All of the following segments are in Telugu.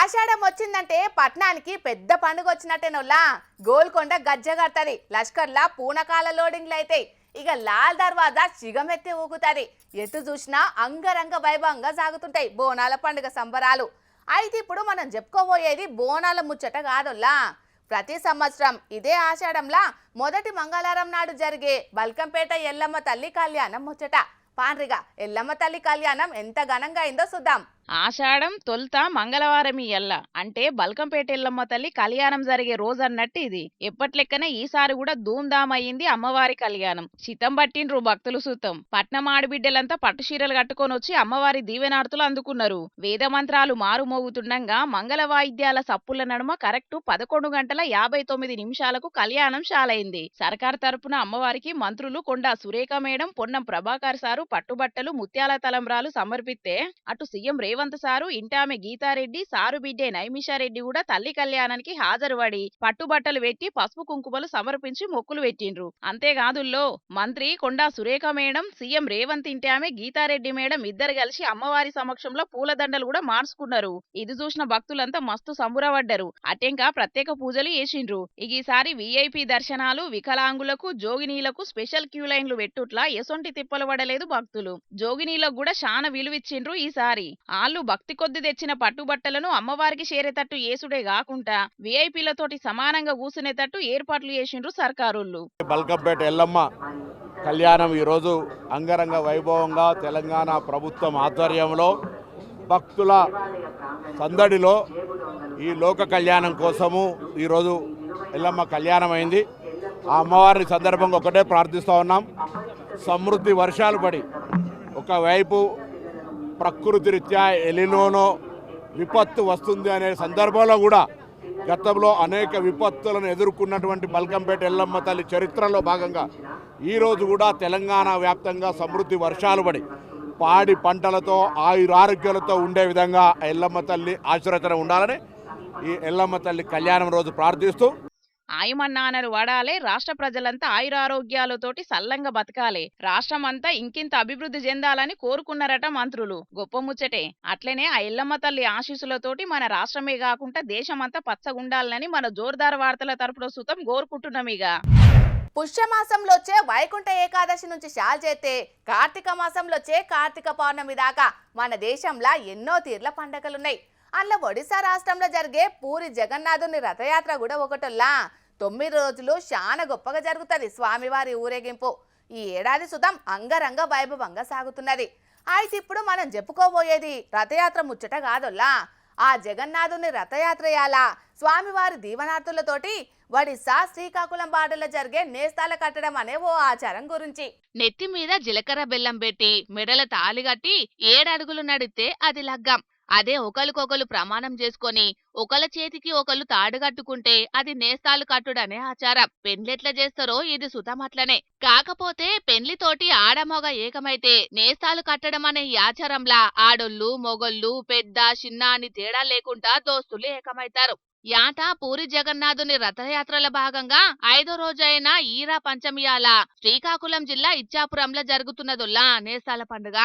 ఆషాఢం వచ్చిందంటే పట్నానికి పెద్ద పండుగ వచ్చినట్టేనోల్లా. గోల్కొండ గజ్జ కడతది, లష్కర్లా పూనకాల లోడింగ్లు అయితాయి. ఇక లాల్ దర్వాజా చిగమెత్తి ఊగుతుంది. ఎటు చూసినా అంగరంగ వైభవంగా సాగుతుంటాయి బోనాల పండుగ సంబరాలు. అయితే ఇప్పుడు మనం చెప్పుకోబోయేది బోనాల ముచ్చట కాదోల్లా. ప్రతి సంవత్సరం ఇదే ఆషాఢంలా మొదటి మంగళవారం నాడు జరిగే బల్కంపేట ఎల్లమ్మ తల్లి కళ్యాణం ముచ్చట. పాండ్రిగా ఎల్లమ్మ తల్లి కళ్యాణం ఎంత ఘనంగా అయిందో చూద్దాం. ఆషాఢం తొలుత మంగళవారం ఎల్ల అంటే బల్కంపేట ఎల్లమ్మ తల్లి కళ్యాణం జరిగే రోజన్నట్టు ఇది. ఎప్పట్లెక్కనే ఈసారి కూడా ధూమ్ధామ్ అయ్యింది అమ్మవారి కళ్యాణం. చిత్తం పట్టిండ్రు భక్తులు సుతం. పట్నం ఆడబిడ్డలంతా పట్టు చీరలు కట్టుకొని వచ్చి అమ్మవారి దీవెనార్తులు అందుకున్నారు. వేద మంత్రాలు మారుమోగుతుండగా మంగళ వాయిద్యాల సప్పుల నడుమ కరెక్ట్ 11:59 కళ్యాణం షాలైంది. సర్కార్ తరపున అమ్మవారికి మంత్రులు కొండా సురేఖ మేడం, పొన్నం ప్రభాకర్ సారు పట్టుబట్టలు ముత్యాల తలంబ్రాలు సమర్పిస్తే అటు సీఎం రేవంత్ సారు, ఇంటామె గీతారెడ్డి, సారు బిడ్డే నైమిషారెడ్డి కూడా తల్లి కళ్యాణానికి హాజరుపడి పట్టుబట్టలు పెట్టి పసుపు కుంకుమలు సమర్పించి మొక్కులు పెట్టిండ్రు. అంతేకాదుల్లో మంత్రి కొండా సురేఖ మేడం, సీఎం రేవంత్ ఇంటామె గీతారెడ్డి మేడం ఇద్దరు కలిసి అమ్మవారి సమక్షంలో పూలదండలు కూడా మార్చుకున్నారు. ఇది చూసిన భక్తులంతా మస్తు సంబురపడ్డారు. అటెంకా ప్రత్యేక పూజలు చేసిండ్రు. ఈసారి వీఐపీ దర్శనాలు, వికలాంగులకు, జోగినీలకు స్పెషల్ క్యూ లైన్లు పెట్టుట్లా ఎసొంటి తిప్పలు పడలేదు భక్తులు. జోగినీలకు కూడా శాన విలువిచ్చిండ్రు ఈసారి. ఆళ్లు భక్తి కొద్ది తెచ్చిన పట్టుబట్టలను అమ్మవారికి చేరేటట్టు ఏసుడే కాకుండా విఐపీలతోటి సమానంగా కూసునేటట్టు ఏర్పాట్లు చేసిండ్రు సర్కారోళ్ళు. బల్కంపేట ఎల్లమ్మ కళ్యాణం ఈరోజు అంగరంగ వైభవంగా తెలంగాణ ప్రభుత్వం ఆధ్వర్యంలో భక్తుల సందడిలో ఈ లోక కళ్యాణం కోసము ఈరోజు ఎల్లమ్మ కళ్యాణం అయింది. ఆ అమ్మవారిని సందర్భంగా ఒకటే ప్రార్థిస్తూ ఉన్నాం. సమృద్ధి వర్షాలు పడి ఒకవైపు ప్రకృతి రీత్యా ఎలినోనో విపత్తు వస్తుంది అనే సందర్భంలో కూడా గతంలో అనేక విపత్తులను ఎదుర్కొన్నటువంటి బల్కంపేట ఎల్లమ్మ తల్లి చరిత్రలో భాగంగా ఈరోజు కూడా తెలంగాణ వ్యాప్తంగా సమృద్ధి వర్షాలు పడి పాడి పంటలతో ఆయురారోగ్యాలతో ఉండే విధంగా ఎల్లమ్మ తల్లి ఆశీర్వచన ఉండాలని ఈ ఎల్లమ్మ తల్లి కళ్యాణం రోజు ప్రార్థిస్తూ ఆయమన్నానరు వాడాలే, రాష్ట్ర ప్రజలంతా ఆయురారోగ్యాలతోటి సల్లంగా బతకాలే, రాష్ట్రమంతా ఇంకింత అభివృద్ధి చెందాలని కోరుకున్నారట మంత్రులు. గొప్ప ముచ్చటే. అట్లనే ఆ ఎల్లమ్మ తల్లి ఆశీస్సులతోటి మన రాష్ట్రమే కాకుండా దేశమంతా పచ్చగుండాలని మన జోర్దార్ వార్తల తరపున సుతం కోరుకుంటున్నామిగా. పుష్యమాసంలో వచ్చే వైకుంఠ ఏకాదశి నుంచి షాల్ చేస్తే కార్తీక మాసంలో వచ్చే కార్తీక పౌర్ణమి దాకా మన దేశంలో ఎన్నో తీర్ల పండగలున్నాయి. అందులో ఒడిశా రాష్ట్రంలో జరిగే పూరి జగన్నాథుని రథయాత్ర కూడా ఒకటొల్లా. 9 రోజులు చాలా గొప్పగా జరుగుతుంది స్వామివారి ఊరేగింపు. ఈ ఏడాది సుతం అంగరంగ వైభవంగా సాగుతున్నది. అయితే ఇప్పుడు మనం చెప్పుకోబోయేది రథయాత్ర ముచ్చట కాదొల్లా. ఆ జగన్నాథుని రథయాత్రయాల స్వామివారి దీవనార్థులతోటి ఒడిశా శ్రీకాకుళం బార్డర్లో జరిగే నేస్తాల కట్టడం అనే ఓ ఆచారం గురించి. నెత్తి మీద జీలకర్ర బెల్లం పెట్టి మెడల తాళిగట్టి 7 అడుగులు నడితే అది లగ్గం. అదే ఒకరికొకరు ప్రమాణం చేసుకొని ఒకళ్ళ చేతికి ఒకళ్ళు తాడుగట్టుకుంటే అది నేస్తాలు కట్టుడనే ఆచారం. పెండ్లెట్లా చేస్తారో ఇది సుతమట్లనే. కాకపోతే పెండ్లితోటి ఆడమొగ ఏకమైతే నేస్తాలు కట్టడం అనే ఈ ఆచారంలా ఆడోళ్ళు మొగళ్ళు పెద్ద చిన్న అని తేడా లేకుండా దోస్తులు ఏకమైతారు. యాట పూరి జగన్నాథుని రథయాత్రల భాగంగా 5వ రోజైన ఈరా పంచమియాల శ్రీకాకుళం జిల్లా ఇచ్చాపురంలో జరుగుతున్నదొల్లా నేస్తాల పండుగ.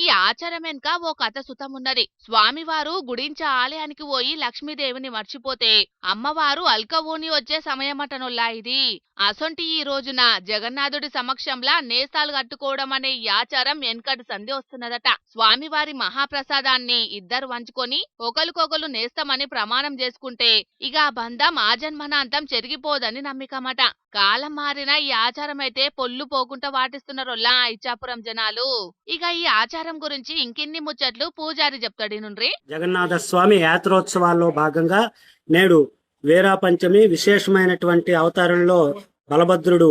ఈ ఆచారం వెనుక ఓ కథ సుతమున్నది. స్వామివారు గుడించ ఆలయానికి పోయి లక్ష్మీదేవిని మర్చిపోతే అమ్మవారు అల్కవూని వచ్చే సమయమటనొల్లా ఇది. అసొంటి ఈ రోజున జగన్నాథుడి సమక్షంలా నేస్తాలు కట్టుకోవడం అనే ఈ ఆచారం వెనకటి సంధి వస్తున్నదట. స్వామివారి మహాప్రసాదాన్ని ఇద్దరు వంచుకొని ఒకరికొకరు నేస్తామని ప్రమాణం చేసుకుంటే ఇక ఆ బంధం ఆజన్మనాంతం చెరిగిపోదని నమ్మికమట. కాలం మారిన ఈ ఆచారం అయితే పొల్లు పోకుండా వాటిస్తున్నారొల్లా ఇచ్చాపురం జనాలు. ఇక ఈ ఆచారం గురించి ఇంకిన్ని ముచ్చట్లు పూజారి చెప్తాడు నుండ్రి. జగన్నాథ స్వామి యాత్రోత్సవాల్లో భాగంగా నేడు వీరా పంచమి విశేషమైనటువంటి అవతారంలో బలభద్రుడు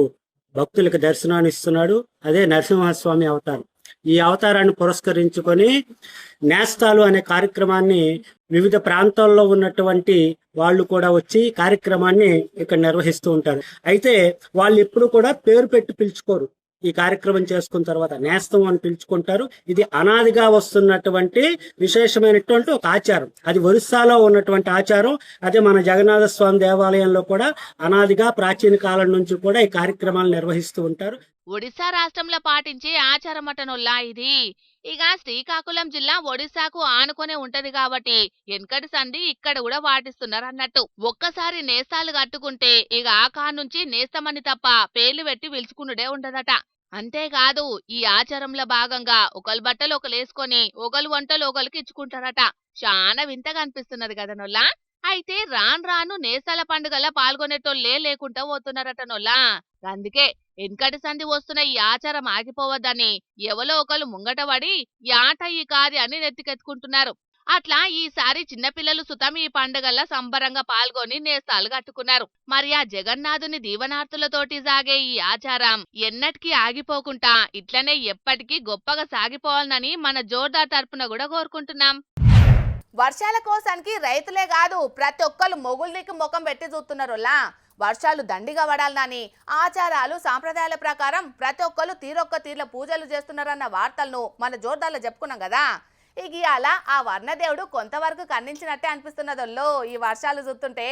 భక్తులకు దర్శనాన్ని ఇస్తున్నాడు. అదే నరసింహస్వామి అవతారం. ఈ అవతారాన్ని పురస్కరించుకొని నేస్తాలు అనే కార్యక్రమాన్ని వివిధ ప్రాంతాల్లో ఉన్నటువంటి వాళ్ళు కూడా వచ్చి కార్యక్రమాన్ని ఇక్కడ నిర్వహిస్తూ ఉంటారు. అయితే వాళ్ళు ఎప్పుడు కూడా పేరు పెట్టి పిలుచుకోరు. ఈ కార్యక్రమం చేసుకున్న తర్వాత నేస్తం అని పిలుచుకుంటారు. ఇది అనాదిగా వస్తున్నటువంటి విశేషమైనటువంటి ఒక ఆచారం. అది ఒరిస్సాలో ఉన్నటువంటి ఆచారం. అదే మన జగన్నాథ స్వామి దేవాలయంలో కూడా అనాదిగా ప్రాచీన కాలం నుంచి కూడా ఈ కార్యక్రమాలు నిర్వహిస్తూ ఉంటారు. ఒడిశా రాష్ట్రంలో పాటించే ఆచారమటనొల్లా ఇది. ఇక శ్రీకాకుళం జిల్లా ఒడిశాకు ఆనుకొనే ఉంటది కాబట్టి ఎన్కటి సంధి ఇక్కడ కూడా పాటిస్తున్నారు అన్నట్టు. ఒక్కసారి నేస్తాలు కట్టుకుంటే ఇక ఆ నుంచి నేస్తమని తప్ప పేర్లు పెట్టి పిలుచుకునుడే ఉండదట. అంతేకాదు ఈ ఆచారంలో భాగంగా ఒకరి బట్టలు ఒకలేసుకొని ఒకరు వంటలు ఒకరికి ఇచ్చుకుంటారట. చాలా వింతగా అనిపిస్తున్నది కదా నొల్లా. అయితే రాను నేసాల పండుగల పాల్గొనేటోళ్లే లేకుండా పోతున్నారట నొల్లా. అందుకే ఎన్కటి సంధి వస్తున్న ఈ ఆచారం ఆగిపోవద్దని ఎవలో ఒకరు ముంగటపడి యాట ఈ కార్యాన్ని నెత్తికెత్తుకుంటున్నారు. అట్లా ఈసారి చిన్నపిల్లలు సుతం ఈ పండుగల్లో సంబరంగా పాల్గొని నేస్తాలు కట్టుకున్నారు. మరి ఆ జగన్నాథుని దీవనార్తులతోటి సాగే ఈ ఆచారం ఎన్నటికీ ఆగిపోకుండా ఇట్లనే ఎప్పటికీ గొప్పగా సాగిపోవాలని మన జోర్దార్ తరపున కూడా కోరుకుంటున్నాం. వర్షాల కోసానికి రైతులే కాదు ప్రతి ఒక్కరు మొగుళ్ళకి ముఖం పెట్టి చూస్తున్నారులా. వర్షాలు దండిగా పడాలని ఆచారాలు సాంప్రదాయాల ప్రకారం ప్రతి ఒక్కరు తీరొక్క పూజలు చేస్తున్నారన్న వార్తలను మన జోర్దార్లో చెప్పుకున్నాం కదా. ఇక అలా ఆ వర్ణదేవుడు కొంతవరకు ఖండించినట్టే అనిపిస్తున్నదోల్లో ఈ వర్షాలు చూస్తుంటే.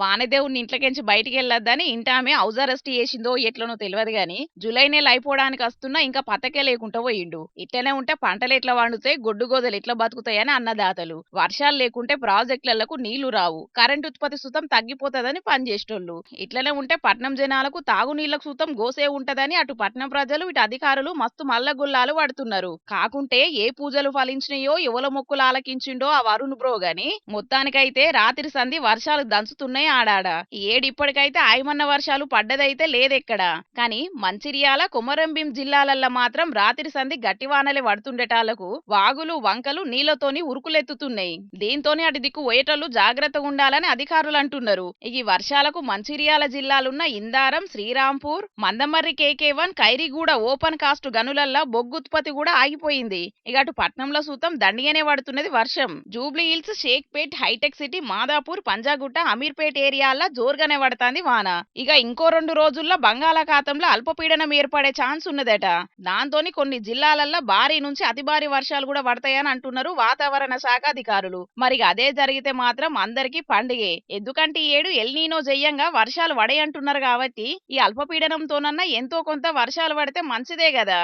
వానదేవుడిని ఇంట్లోకించి బయటికి వెళ్ళొద్దని ఇంట ఆమె హౌస్ అరెస్ట్ చేసిందో ఎట్లనో తెలియదు గాని జూలై నెల అయిపోవడానికి వస్తున్నా ఇంకా పతకే లేకుండా పోయిండు. ఇట్లనే ఉంటే పంటలు ఎట్లా వండుతాయి, గొడ్డు గోదలు ఎట్లా బతుకుతాయని అన్నదాతలు. వర్షాలు లేకుంటే ప్రాజెక్టులకు నీళ్లు రావు, కరెంటు ఉత్పత్తి సుతం తగ్గిపోతుందని పనిచేసేటోళ్ళు. ఇట్లనే ఉంటే పట్నం జనాలకు తాగునీళ్లకు సుతం గోసే ఉంటదని అటు పట్నం ప్రజలు ఇటు అధికారులు మస్తు మల్లగుల్లాలు పడుతున్నారు. కాకుంటే ఏ పూజలు ఫలించినాయో ఎవల మొక్కులు ఆలకించిండో ఆ వరుణ్ బ్రో గాని మొత్తానికైతే రాత్రి సంధి వర్షాలు దంచుతున్నాయి ఆడాడ. ఇప్పటికైతే ఆయమన్న వర్షాలు పడ్డదైతే లేదెక్కడ. కానీ మంచిర్యాల కొమరంభీం జిల్లాలల్లో మాత్రం రాత్రి సంధి గట్టి వానలే పడుతుండేటాళ్లకు వాగులు వంకలు నీళ్లతోని ఉరుకులెత్తుతున్నాయి. దీంతోనే అటు దిక్కు పోయేటోళ్లు జాగ్రత్తగా ఉండాలని అధికారులు అంటున్నారు. ఈ వర్షాలకు మంచిర్యాల జిల్లాలున్న Indaram, Srirampur, Mandamarri KK1, Khairiguda open cast గనులల్లా బొగ్గు ఉత్పత్తి కూడా ఆగిపోయింది. ఇక అటు పట్నంలో సూతం దండిగానే పడుతున్నది వర్షం. జూబ్లీ హిల్స్, షేక్పేట్, హైటెక్ సిటీ, మాదాపూర్, పంజాగుట్ట, అమీర్పేట్ ఏరియాల్లో జోరుగానే పడుతుంది వాన. ఇక ఇంకో 2 రోజుల్లో బంగాళాఖాతంలో అల్పపీడనం ఏర్పడే ఛాన్స్ ఉన్నదట. దాంతోని కొన్ని జిల్లాలల్లో భారీ నుంచి అతి భారీ వర్షాలు కూడా పడతాయని అంటున్నారు వాతావరణ శాఖ అధికారులు. మరి అదే జరిగితే మాత్రం అందరికీ పండుగే. ఎందుకంటే ఈ ఏడు ఎల్నీనో జయ్యంగా వర్షాలు పడేయంటున్నారు కాబట్టి ఈ అల్పపీడనంతోనన్నా ఎంతో కొంత వర్షాలు పడితే మంచిదే కదా.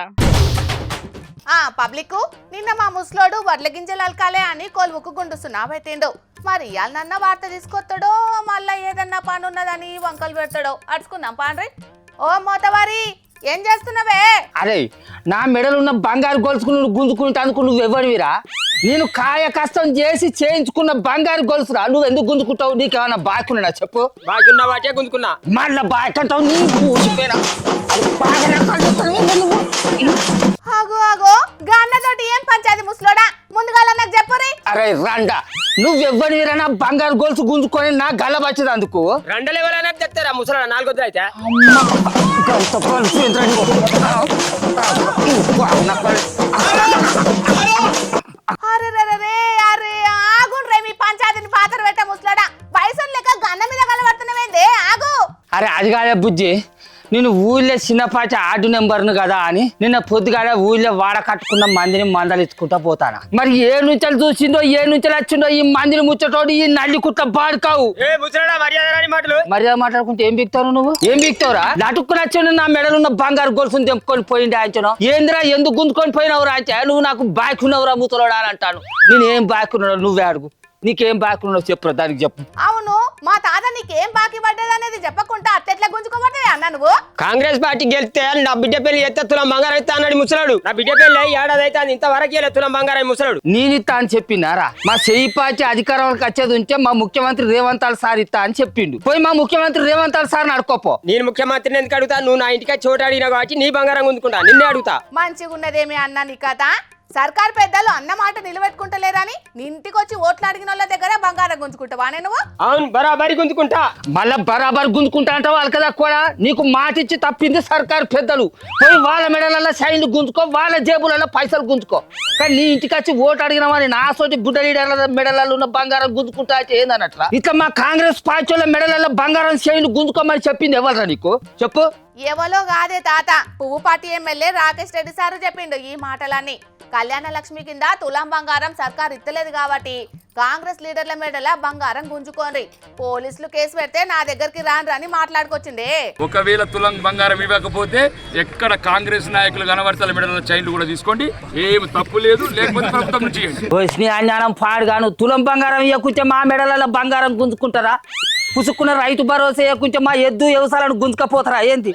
పబ్లిక్ నిన్న మా ముసలోడు వడ్ల గింజలు అలకాలే అని కొలువుకు గుండుస్తున్నావైతేండు. మరి ఇవాళ వార్త తీసుకొస్తాడో మళ్ళా ఏదన్నా పని ఉన్నదని వంకలు పెడతాడో అడుచుకుందాం పాండ్రి. ఓ మోతవారి ఏం చేస్తున్నావే? అరే నా మెడలున్న బంగారు గొలుసుకు నువ్వు గుంజుకుంటానుకు నువ్వు ఎవరివిరా? నేను కాయ కష్టం చేసి చేయించుకున్న బంగారు గొలుసురా, నువ్వు ఎందుకు గుంజుకుంటావు? నీకేమన్నా బాకున్నా చెప్పు. బాగున్నా వాటే గుంజుకున్నా. మళ్ళా బాకంటావు నీ ఊసిపోయినా ఆగో గన్నతోటి ఏం పంచాది ముసలోడా? ముందుగా నాకు చెప్పురి. అరే రండా, నువ్వెవ్వరివిరా నా బంగారు గొలుసు గుంజుకొని నా గల్ల వచ్చింది అందుకు? రెండలు ఎవరైనా చెప్తారా ముసలా? 4 అయితే అరే ఆగుండ్రే మీ పంచాయతీని పాత్ర పెట్టే ముసలోడా. పైసలు లెక్క గన్న మీద కలబడుతున్నావేందే? ఆగు. అరే అది కాదే బుజ్జి, నేను ఊళ్ళో చిన్నపాటి ఆర్డు నెంబర్ను కదా అని నిన్న పొద్దుగాల ఊళ్ళో వాడ కట్టుకున్న మందిని మందలిచ్చుకుంటా పోతాను. మరి ఏ నుంచి చూసిండో ఏ నుంచి వచ్చిండో ఈ మందిని ముచ్చటోడు ఈ నల్లి కుట్ల బాడుకావు. మర్యాద మాట్లాడుకుంటే ఏం బిక్తావు నువ్వు? ఏం బిక్తావురా? నటుక్కు నచ్చాను నా మెడలున్న బంగారు గొలుసుని తెంపుకొని పోయింది ఆయనను. ఏందిరా ఎందుకు గుంజుకొని పోయినవు రా అంటే, నువ్వు నాకు బాకున్నావురా ముసలోడా అని అంటాను. నేను ఏం బాకున్నావు నువ్వే అడుగు. నీకేం బాకున్నావు చెప్పురా, దానికి చెప్పు. అవును మా తాత నీకేం బాకీ పడ్డది అనేది చెప్పకుండా అట్టెట్లా గుంజుకోబడ్డావే అన్న నువ్వు? కాంగ్రెస్ పార్టీ గెలిస్తే నా బిడ్డ పెళ్లి ఎత్తే తులం బంగారం అయితే అన్నాడు ముసలాడు. నా బిడ్డ పెళ్లి ఏడాది అయితే ఇంతవరకు తులం బంగారం ముసలాడు. నేనిత్తా అని చెప్పినారా? మా చెయ్యి పార్టీ అధికారంలోకి వచ్చేది ఉంటే మా ముఖ్యమంత్రి రేవంత్ సార్ ఇస్తా అని చెప్పిండు. పోయి మా ముఖ్యమంత్రి రేవంత్ సార్ అడుకోపో. నేను ముఖ్యమంత్రిని ఎందుకు అడుగుతా? నువ్వు నా ఇంటికి చోటు అడిగినా కాబట్టి నీ బంగారం గుంజుకుంటా, నిన్నే అడుగుతా. మంచిగా ఉన్నదేమి అన్న నీ కథ. సర్కార్ పెద్దలు అన్న మాట నిలబెట్టుకుంటలేరని నీ ఇంటికి వచ్చి ఓట్లు అడిగిన వాళ్ళ దగ్గర బంగారం గుంజుకుంటావా నువ్వు? అవును బరాబరి గుంజుకుంటా. మళ్ళా బరాబర్ గుంజుకుంటా అంటావు వాళ్ళకదా కూడా? నీకు మాట ఇచ్చి తప్పింది సర్కారు పెద్దలు. పోయి వాళ్ళ మెడలలో సైన్లు గుంజుకో, వాళ్ళ జేబులలో పైసలు గుంజుకో. కానీ నీ ఇంటికి వచ్చి ఓటు అడిగిన వాడిని నా సోటి బుడ్డ లీడర్ల మెడలలో ఉన్న బంగారం గుంజుకుంటా అయితే ఏందన్నట్లా? ఇట్లా మా కాంగ్రెస్ పార్టీ వాళ్ళ మెడలలో బంగారం సైన్లు గుంజుకోమని చెప్పింది ఎవరా నీకు? చెప్పు. ఎవలో కాదే తాత, పువ్వుపాటి ఎమ్మెల్యే రాకేష్ రెడ్డి సారు చెప్పిండు ఈ మాటలన్నీ. కళ్యాణ లక్ష్మి కింద తులం బంగారం సర్కార్ ఇత్తలేదు ఉంటది కాబట్టి కాంగ్రెస్ లీడర్ల మెడల బంగారం గుంజుకోండి, పోలీసులు కేసు పెడితే నా దగ్గరికి రాని మాట్లాడుకొచ్చిండే. ఒకవేళ తులం బంగారం ఇవ్వకపోతే ఎక్కడ కాంగ్రెస్ నాయకులు కనబడతల మెడల చైన్లు కూడా తీసుకోండి, ఏమి తప్పు లేదు, లేకపోతే ప్రభుత్వం నుంచి చేయండి. అజ్ఞానం పాడుగాను తులం బంగారం ఇవ్వకుంటే మా మెడలలో బంగారం గుంజుకుంటారా? పుసుక్కున్న రైతు భరోసా ఇవ్వకుంటే మా ఎద్దు వ్యవసాయాలను గుంజుకపోతారా ఏంది?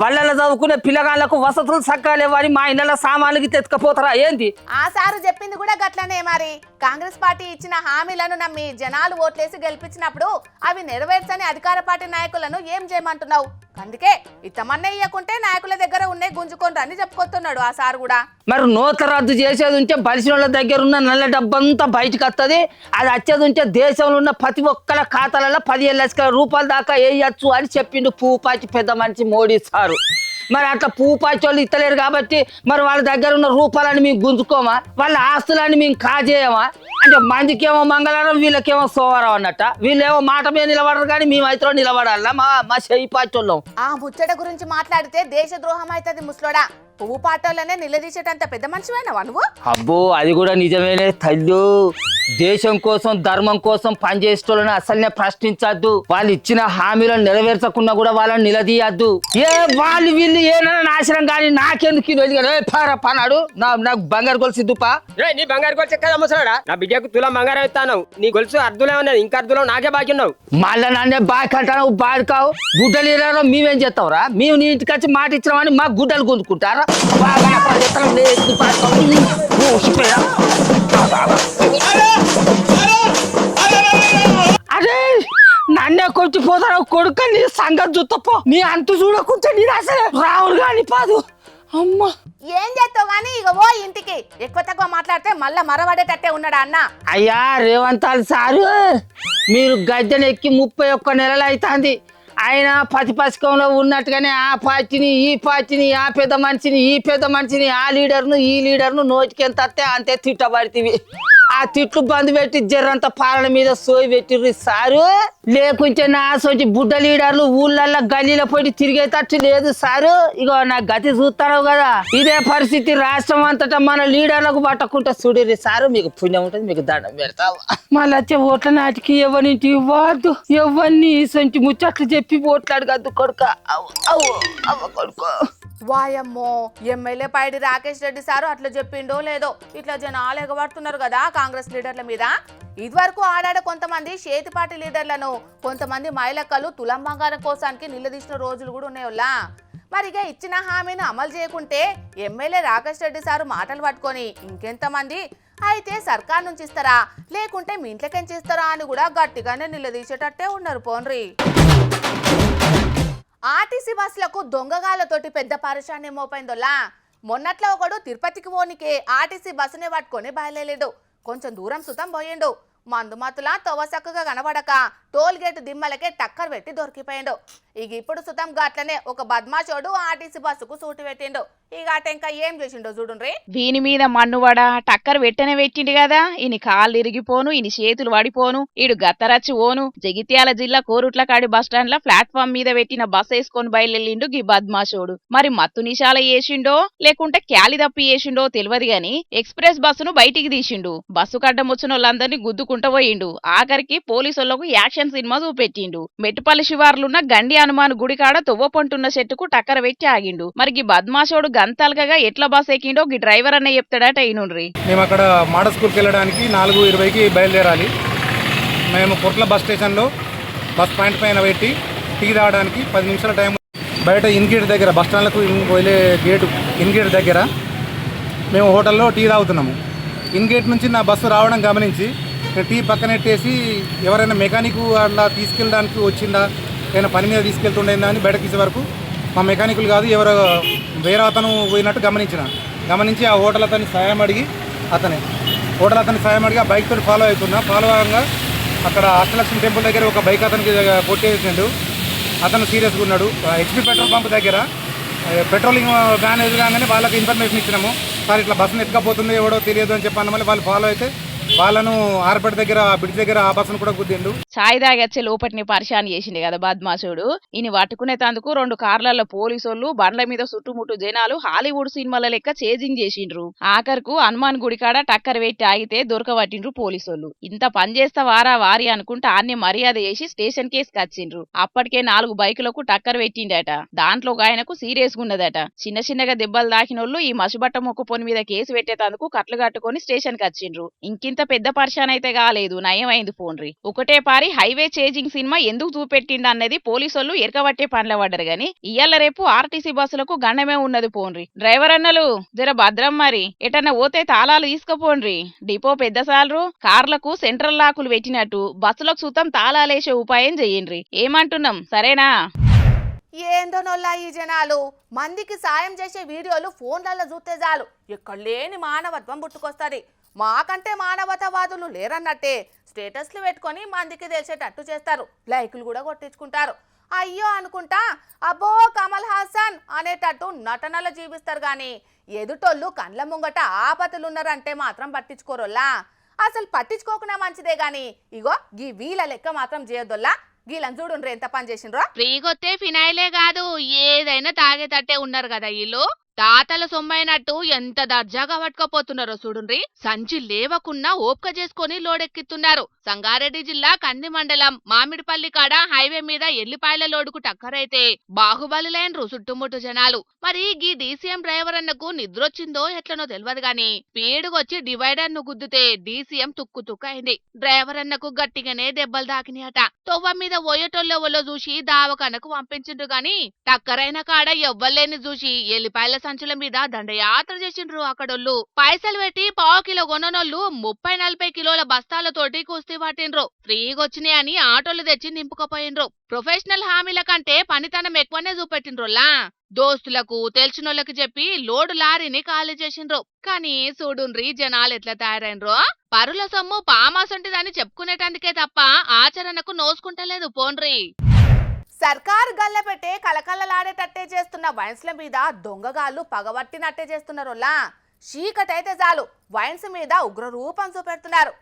బళ్ళలో చదువుకునే పిల్లగాళ్లకు వసతులు సక్కాలేవని మా ఇళ్ళ సామాన్లకి తెచ్చుకపోతారా ఏంది? ఆ సారు చెప్పింది కూడా గట్లనే. మరి కాంగ్రెస్ పార్టీ ఇచ్చిన హామీలను నమ్మి జనాలు ఓట్లేసి గెలిపించినప్పుడు అవి నెరవేర్చని అధికార పార్టీ నాయకులను ఏం చేయమంటున్నావు? అందుకే ఇతమన్న ఇయ్యకుంటే నాయకుల దగ్గర ఉండే గుంజుకోండి అని చెప్పుకొస్తున్నాడు ఆ సారు కూడా. మరి నోట్ల రద్దు చేసేది ఉంటే బలిసిన వాళ్ళ దగ్గర ఉన్న నల్ల డబ్బంతా బయటకు వస్తుంది. అది వచ్చేది ఉంటే దేశంలో ఉన్న ప్రతి ఒక్కళ్ళ ఖాతాలలో 15 లక్షల రూపాయల దాకా వేయచ్చు అని చెప్పిండు పూపాచి పెద్ద మనిషి మోడీ సారు. మరి అట్లా పూపాచి వాళ్ళు ఇస్తలేరు కాబట్టి మరి వాళ్ళ దగ్గర ఉన్న రూపాయలని మేము గుంజుకోమా? వాళ్ళ ఆస్తులని మేము కాజేయమా? అంటే మందికేమో మంగళవారం, వీళ్ళకేమో సోమవారం అన్నట్ట. వీళ్ళేమో మాట మీద నిలబడరు కానీ మేము అయితే నిలబడాలా? మా చెయ్యి పాచి వాళ్ళం. ఆ ముచ్చట గురించి మాట్లాడితే దేశద్రోహం అవుతుంది ముసలోడా. పువ్వు పాటోళ్ళనే నిలదీసేటంత పెద్ద మనిషివైనవా నువ్వు? అబ్బో అది కూడా నిజమేనే తల్లు. దేశం కోసం ధర్మం కోసం పనిచేసేటోళ్ళని అసలనే ప్రశ్నించద్దు. వాళ్ళు ఇచ్చిన హామీలను నెరవేర్చకుండా కూడా వాళ్ళని నిలదీయద్దు. వాళ్ళు వీళ్ళు ఏమైనా నాశనం కానీ నాకెందుకు పనాడు నాకు బంగారు గొలుసు సిద్ధుపా. నీ బంగారు గొలుసు ఎక్కడ ముసలాడా? నా బిడ్డకు తులం బంగారం ఇస్తాను. నీ గొలుసు అర్ధులే ఉన్నది, ఇంకా అర్ధులో నాకే బాకీ ఉన్నావు. మళ్ళా నన్నే బాకి అంటావు, బాడుకావు. గుడ్డలు ఇరారో మేమేం చేస్తావురా? మేము నీ ఇంటికి వచ్చి మాట ఇచ్చినామని మా గుడ్డలు గుంజుకుంటారా? అరే నన్నే కొట్టిపోతారా కొడుక? నీ సంగతి చూస్తపో. నీ అంతు చూడకుంటే నేను అసలు రావులు కాని పాదు. అమ్మా ఏం చేస్తావు గానీ ఇక ఓ ఇంటికి. ఎక్కువ తక్కువ మాట్లాడితే మళ్ళా మరవడేటట్టే ఉన్నాడా అన్న? అయ్యా రేవంతాలు సారు, మీరు గద్దెను ఎక్కి 31 నెలలు అవుతుంది. ఆయన పసికంలో ఉన్నట్టుగానే ఆ పార్టీని ఈ పార్టీని, ఆ పెద్ద మనిషిని ఈ పెద్ద మనిషిని, ఆ లీడర్ను ఈ లీడర్ను నోటికి ఎంత వస్తే అంతే తిట్టబడితివి. ఆ తిట్లు బంద్ పెట్టి జర్రంత పాలన మీద సోయి పెట్టిర్రు సారు. లేకుంటే నా సొంటి బుడ్డ లీడర్లు ఊళ్ళల్లో గల్లీలో పోయి తిరిగేటట్టు లేదు సారు. ఇగో నా గతి చూస్తాను కదా. ఇదే పరిస్థితి రాష్ట్రం అంతటా మన లీడర్లకు పట్టకుంటే చూడిర్రి సారు. మీకు పుణ్యం ఉంటుంది, మీకు దండం పెడతావు. మళ్ళీ వచ్చే ఓట్ల నాటికి ఎవరింటి ఇవ్వద్దు, ఎవరిని సొంటి ముచ్చట్లు చెప్పి ఓట్లు అడగద్దు కొడుక. అవ్వ కొడుకు. వాయమ్మో, ఎమ్మెల్యే పైడి రాకేష్ రెడ్డి సారు అట్లా చెప్పిండో లేదో ఇట్లా జనాలు ఎగబడుతున్నారు కదా కాంగ్రెస్ లీడర్ల మీద. ఇదివరకు ఆడాడ కొంతమంది చేతిపాటి లీడర్లను, కొంతమంది మైలక్కలు తులం బంగారం కోసానికి నిలదీసిన రోజులు కూడా ఉన్నాయోలా. మరిగా ఇచ్చిన హామీని అమలు చేయకుంటే ఎమ్మెల్యే రాకేష్ రెడ్డి సారు మాటలు పట్టుకొని ఇంకెంతమంది అయితే సర్కార్ నుంచి ఇస్తారా లేకుంటే మీ ఇంట్లోకెంచి ఇస్తారా అని కూడా గట్టిగానే నిలదీసేటట్టే ఉన్నారు పోన్రి. ఆర్టీసీ బస్సులకు దొంగగాలతోటి పెద్ద పరిశాన్యం మోపైందోలా. మొన్నట్లో ఒకడు తిరుపతికి పోనికే ఆర్టీసీ బస్సునే పట్టుకొని బయలుదేరాడు. కొంచెం దూరం సుతం పోయిండు. మందుమతులా తొవసక్కగా కనబడక టోల్ గేట్ దిమ్మలకే టక్కర్ పెట్టి దొరికిపోయిండు. ఇక ఇప్పుడు సుతం గట్లనే ఒక బద్మాషోడు ఆర్టీసీ బస్సుకు సూటి పెట్టిండు. ఇక అటెంక ఏం చేసిండో చూడుండ్రి. వీని మీద మన్నువడ టక్కర్ వెట్టనే పెట్టిండు కదా. ఈయన కాళ్ళు ఇరిగిపోను, ఈయన చేతులు పడిపోను, ఈడు గత్తరచ్చి ఓను. జగిత్యాల జిల్లా కోరుట్లకాడి బస్టాండ్ లో ప్లాట్ఫామ్ మీద పెట్టిన బస్ వేసుకొని బయలుదేరిండు గీ బద్మాషోడు. మరి మత్తు నిశాల వేసిండో లేకుంటే క్యాలి తప్పి వేసిండో తెలియదు గాని ఎక్స్ప్రెస్ బస్సును బయటికి తీసిండు. బస్సు కడ్డం వచ్చిన వాళ్ళందరినీ గుద్దుకుంటూ పోయిండు. ఆఖరికి పోలీసులకు యాక్షన్ సినిమా చూపెట్టిండు. మెట్టుపల్లి శివార్లున్న గండి హనుమాన్ గుడికాడ తొవ్వపంటున్న చెట్టుకు టక్కర పెట్టి ఆగిండు. మరి గీ బద్మాషోడు గంతలుగా ఎట్లా బస్ ఎక్కిండో గీ డ్రైవర్ అన్న చెప్తాడట. అయినుండ్రి. మేము అక్కడ మోడల్ స్కూల్కి వెళ్ళడానికి 4:20కి బయలుదేరాలి. మేము కొట్ల బస్ స్టేషన్లో బస్ పాయింట్ పైన పెట్టి టీ తాగడానికి 10 నిమిషాల టైం. బయట ఇన్గేట్ దగ్గర బస్ స్టాండ్లకు వెళ్ళే గేటు ఇన్గేట్ దగ్గర మేము హోటల్లో టీ తాగుతున్నాము. ఇన్గేట్ నుంచి నా బస్సు రావడం గమనించి టీ పక్కనెట్టేసి ఎవరైనా మెకానిక్ అట్లా తీసుకెళ్ళడానికి వచ్చిందా, ఏదైనా పని మీద తీసుకెళ్తుండేందా అని బయటకు తీసే వరకు మా మెకానికులు కాదు ఎవరో వేరే అతను పోయినట్టు గమనించి ఆ హోటల్ అతన్ని సాయం అడిగి ఆ బైక్ తోటి ఫాలో అవగా అక్కడ అష్టలక్ష్మి టెంపుల్ దగ్గర ఒక బైక్ అతనికి కొట్టేసిండు. అతను సీరియస్గా ఉన్నాడు. హెచ్పి పెట్రోల్ పంప్ దగ్గర పెట్రోలింగ్ వ్యాన్ ఎదురుగానే వాళ్ళకి ఇన్ఫర్మేషన్ ఇచ్చినాము. సార్ ఇట్లా బస్సును ఎత్తుకపోతుంది ఎవడో తెలియదు అని చెప్పాను. మళ్ళీ వాళ్ళు ఫాలో అయితే వాళ్ళను ఆర్పేట దగ్గర బ్రిడ్జ్ దగ్గర ఆ బస్సును కూడా గుద్దిండు. చాయ్ తాగచ్చే లోపటిని పరిశాన్ చేసిండు కదా బద్మాసుడు. ఈయన పట్టుకునే తందుకు 2 కార్లలో పోలీసోళ్ళు, బండ్ల మీద చుట్టుముట్టు జనాలు హాలీవుడ్ సినిమాల లెక్క చేజింగ్ చేసిండ్రు. ఆఖరుకు హనుమాన్ గుడి కాడ టక్కర్ పెట్టి ఆగితే దొరకబట్టిండ్రు పోలీసోళ్ళు. ఇంత పని చేస్తా వారా వారి అనుకుంటా అన్ని మర్యాద చేసి స్టేషన్ కేసు కచ్చిండ్రు. అప్పటికే 4 బైకులకు టక్కర్ పెట్టిండట. దాంట్లో ఒక ఆయనకు సీరియస్ గా ఉన్నదట. చిన్నగా దెబ్బలు దాకినోళ్ళు ఈ మసుబట్ట మొక్క పొని మీద కేసు పెట్టేతందుకు కట్లు కట్టుకొని స్టేషన్ కి వచ్చిండ్రు. ఇంకింత పెద్ద పరిశాన్ అయితే కాలేదు, నయమైంది పోన్రి. ఒకటే పారి హైవే చేజింగ్ సినిమా ఎందుకు చూపెట్టిండు అన్నది పోలీసోళ్ళు ఎరకబట్టే పనిలో పడ్డారు గాని ఇయ్యాల రేపు ఆర్టీసీ బస్సులకు గండమే ఉన్నది పోన్రి. డ్రైవర్ అన్నలు జర భద్రం మరి, ఎటన్నా పోతే తాళాలు తీసుకుపోండ్రి. డిపో పెద్ద సాలరు, కార్లకు సెంట్రల్ లాకులు పెట్టినట్టు బస్సులకు సుతం తాళాలేసే ఉపాయం చెయ్యండ్రి. ఏమంటున్నాం, సరేనా? ఏందో నొల్లా ఈ జనాలు, మందికి సాయం చేసే వీడియోలు ఫోన్లలో చూస్తే చాలు ఎక్కడ లేని మానవత్వం పుట్టుకొస్తుంది. మాకంటే మానవతావాదులు లేరన్నట్టే స్టేటస్లు పెట్టుకొని మందికి తెలిసేటట్టు చేస్తారు, లైకులు కూడా కొట్టించుకుంటారు. అయ్యో అనుకుంటా అబ్బో కమల్ హాసన్ అనేటట్టు నటనలు జీవిస్తారు కానీ ఎదుటోళ్ళు కండ్ల ముంగట ఆపతులున్నారంటే మాత్రం పట్టించుకోరోల్లా. అసలు పట్టించుకోకుండా మంచిదే గాని ఇగో గీ వీళ్ళ లెక్క మాత్రం చేయొద్దోల్లా. గీళ్ళని చూడుండ్రు ఎంత పని చేసిండ్రో. ఫ్రీగొత్తే ఫినాయిలే కాదు, ఏదైనా తాగేటట్టే ఉన్నారు కదా వీళ్ళు. తాతల సొమ్మైనట్టు ఎంత దర్జాగా పట్టుకపోతున్నారో చూడుండ్రి. సంచి లేవకున్నా ఓపిక చేసుకుని లోడెక్కిస్తున్నారు. సంగారెడ్డి జిల్లా కంది మండలం మామిడిపల్లి కాడ హైవే మీద ఎల్లిపాయల లోడుకు టక్కరైతే బాహుబలులైనరు చుట్టుముట్టు జనాలు. మరి గీ డీసీఎం డ్రైవర్ అన్నకు నిద్రొచ్చిందో ఎట్లనో తెలియదు గాని పీడుగొచ్చి డివైడర్ ను గుద్దితే డీసీఎం తుక్కు అయింది. డ్రైవర్ అన్నకు గట్టిగానే దెబ్బలు దాకినాయట. తొవ్వ మీద పోయేటోళ్ళెవలో చూసి దావకనకు పంపించిండ్రు గాని టక్కరైన కాడ ఎవ్వలేని చూసి ఎల్లిపాయల సంచుల మీద దండయాత్ర చేసిండ్రు అక్కడోళ్ళు. పైసలు పెట్టి 1/2 కిలో కొననోళ్ళు 30-40 కిలోల బస్తాలతోటి కుస్తీ పట్టిండ్రు. ఫ్రీగొచ్చినాయని ఆటోలు తెచ్చి నింపుకపోయిండ్రు. ప్రొఫెషనల్ హామీల కంటే పనితనం ఎక్కువనే చూపెట్టిండ్రులా. దోస్తులకు తెలిసినోళ్ళకి చెప్పి లోడు లారీని ఖాళీ చేసిండ్రు. కానీ చూడుండ్రి జనాలు ఎట్లా తయారైనరో. పరుల సొమ్ము పామాసొంటిదని చెప్పుకునేటందుకే తప్ప ఆచరణకు నోసుకుంటలేదు పోన్రి. సర్కారు గల్ల పెట్టే కలకలలాడేటట్టే చేస్తున్న వైన్స్ల మీద దొంగగాళ్ళు పగబట్టినట్టే చేస్తున్నారోల్లా. చీకటైతే చాలు వైన్స్ మీద ఉగ్ర రూపం చూపెడుతున్నారు.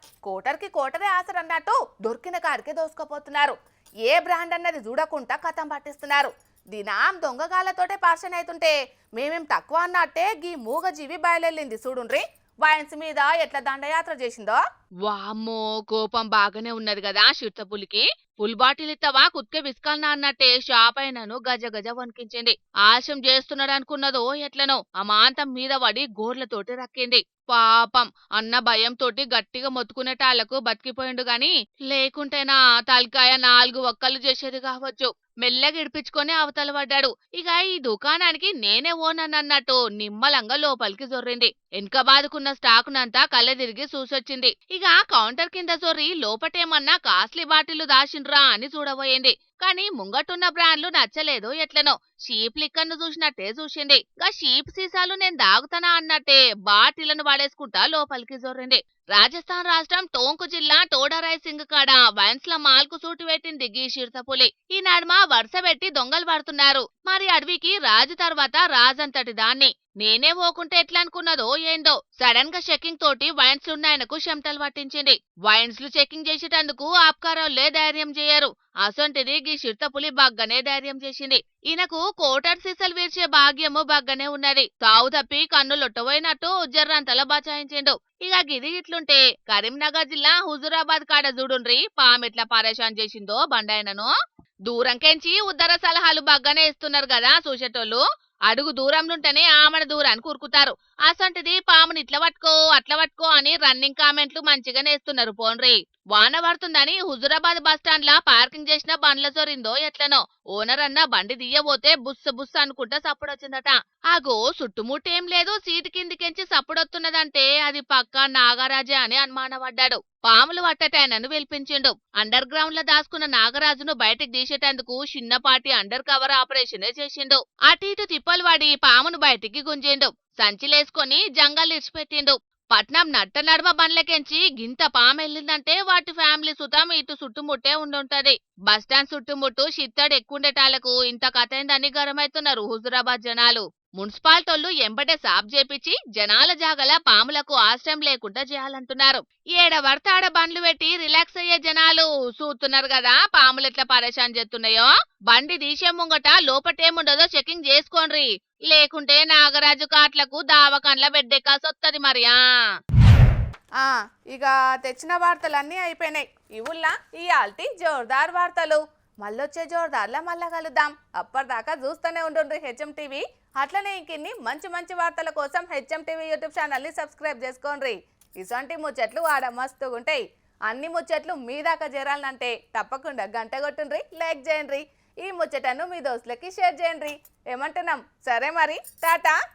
కోటరే ఆసరన్నట్టు దొరికిన కాడికే దోసుకుపోతున్నారు. ఏ బ్రాండ్ అన్నది చూడకుండా కథం పట్టిస్తున్నారు. దినాం దొంగగాళ్ళతోటే పార్షన్ అవుతుంటే మేమేం తక్కువ అన్నట్టే గీ మూగజీవి బయలుదేరింది చూడుండ్రి. వైన్స్ మీద ఎట్లా దండయాత్ర చేసిందో. వామ్మో, కోపం బాగానే ఉన్నది కదా చిరుతపులికి. ఫుల్ బాటిల్ ఇత్తవా కుత్కే విస్కాలనా అన్నట్టే షాప్ అయినను గజ వణికించింది. ఆశం చేస్తున్నాడు అనుకున్నదో ఎట్లనో అమాంతం మీద పడి గోర్లతోటి రక్కింది. పాపం అన్న భయంతోటి గట్టిగా మొత్తుకునేటాళ్లకు బతికిపోయిండు గాని లేకుంటేనా తలకాయ 4 ఒక్కలు చేసేది కావచ్చు. మెల్లగా ఇడిపించుకొని అవతల పడ్డాడు. ఇక ఈ దుకాణానికి నేనే ఓనన్నట్టు నిమ్మలంగా లోపలికి జొర్రింది. వెనక బాదుకున్న స్టాకునంతా కళ్ళెదిరిగి చూసొచ్చింది. ఇక కౌంటర్ కింద జొర్రి లోపటేమన్నా కాస్ట్లీ బాటిల్ దాచిండ్రా అని చూడబోయింది. కానీ ముంగటున్న బ్రాండ్లు నచ్చలేదు ఎట్లనో. షీప్ లిక్కర్ను చూసినట్టే చూసింది. గా షీప్ సీసాలు నేను దాగుతానా అన్నట్టే బాటిళ్లను పడేసుకుంటా లోపలికి జొర్రింది. రాజస్థాన్ రాష్ట్రం టోంకు జిల్లా టోడరాయ్ సింగ్ కాడ వైన్స్ల మాల్కు సూటి పెట్టింది గీ చిరుతపులి. ఈ నడుమ వరుస పెట్టి దొంగలు పడుతున్నారు. మరి అడవికి రాజు తర్వాత రాజంతటి దాన్ని నేనే పోకుంటే ఎట్లా అనుకున్నదో ఏందో సడన్ గా చెకింగ్ తోటి వైన్స్లున్నాయనకు చెమటలు పట్టించింది. వైన్స్లు చెకింగ్ చేసేటందుకు ఆప్కారోళ్లే ధైర్యం చేయరు. అసొంటిది గీ చిరుతపులి బగ్గనే ధైర్యం చేసింది. ఈయనకు కోటర్ సీసలు వీర్చే భాగ్యము బగ్గనే ఉన్నది. తావు తప్పి కన్నులొట్టబోయినట్టు జర్రంతలా బచాయించిండు. ఇక గిది ఇట్లుంటే కరీంనగర్ జిల్లా హుజురాబాద్ కాడ చూడుండ్రి పామెట్లా పరేషాన్ చేసిందో బండాయనను. దూరంకెంచి ఉద్దర సలహాలు బగ్గనే ఇస్తున్నారు కదా చూసేటోళ్ళు. అడుగు దూరంలుంటేనే ఆమెడ దూరానికి ఉరుకుతారు. అసంటిది పాముని ఇట్లా పట్టుకో అట్లా పట్టుకో అని రన్నింగ్ కామెంట్లు మంచిగానే ఇస్తున్నారు పోన్రి. వాన పడుతుందని హుజురాబాద్ బస్టాండ్ లా పార్కింగ్ చేసిన బండ్ల జొరిందో ఎట్లనో. ఓనర్ అన్న బండి దియ్యబోతే బుస్స అనుకుంటా సప్పుడొచ్చిందట. ఆగో చుట్టుముట్టేం లేదు, సీటు కిందికెంచి సప్పుడొస్తున్నదంటే అది పక్కా నాగరాజే అని అనుమానపడ్డాడు. పాములు పట్టటాయనను పిలిపించిండు. అండర్ గ్రౌండ్ లో దాచుకున్న నాగరాజును బయటకు తీసేటందుకు చిన్నపాటి అండర్ కవర్ ఆపరేషనే చేసిండు. అటు ఇటు తిప్పలు పడి పామును బయటికి గుంజిండు. సంచిలేసుకొని జంగల్ ఇడిచిపెట్టిండు. పట్నం నట్ట నడమ బండ్లకెంచి గింత పామెళ్ళిందంటే వాటి ఫ్యామిలీ సుతం ఇటు చుట్టుముట్టే ఉండుంటది. బస్టాండ్ చుట్టుముట్టు చిత్తడు ఎక్కుండేటాళ్లకు ఇంత కథైందని గరమైతున్నారు హుజురాబాద్ జనాలు. మున్సిపాలిటోళ్లు ఎంబటే సాఫ్ చేపించి జనాల జాగల పాములకు ఆశ్రయం లేకుండా చేయాలంటున్నారు. ఏడ వర్తాడ బండ్లు పెట్టి రిలాక్స్ అయ్యే జనాలు చూస్తున్నారు కదా పాములు ఎట్లా పరేషాన్ చేస్తున్నాయో. బండి తీసే ముంగట లోపటేముండదో చెకింగ్ చేసుకోండ్రి, లేకుంటే నాగరాజు కాట్లకు దావకండ్ల బెడ్డెక్కాసొత్తది మరియా. ఇక తెచ్చిన వార్తలన్నీ అయిపోయినాయి. ఇవుల్లా ఇయాల్టి జోర్దార్ వార్తలు. మళ్ళొచ్చే జోర్దార్లా మళ్ళా కలుద్దాం. అప్పటిదాకా చూస్తూనే ఉండండి హెచ్ఎం టీవీ. అట్లనే ఇంకిన్ని మంచి మంచి వార్తల కోసం హెచ్ఎం టీవీ యూట్యూబ్ ఛానల్ని సబ్స్క్రైబ్ చేసుకోండి. ఇసొంటి ముచ్చట్లు ఆడ మస్తుగుంటాయి. అన్ని ముచ్చట్లు మీ దాకా చేరాలంటే తప్పకుండా గంట కొట్టుండ్రి, లైక్ చేయండి. ఈ ముచ్చటను మీ దోస్తులకి షేర్ చేయండి. ఏమంటున్నాం? సరే మరి, టాటా.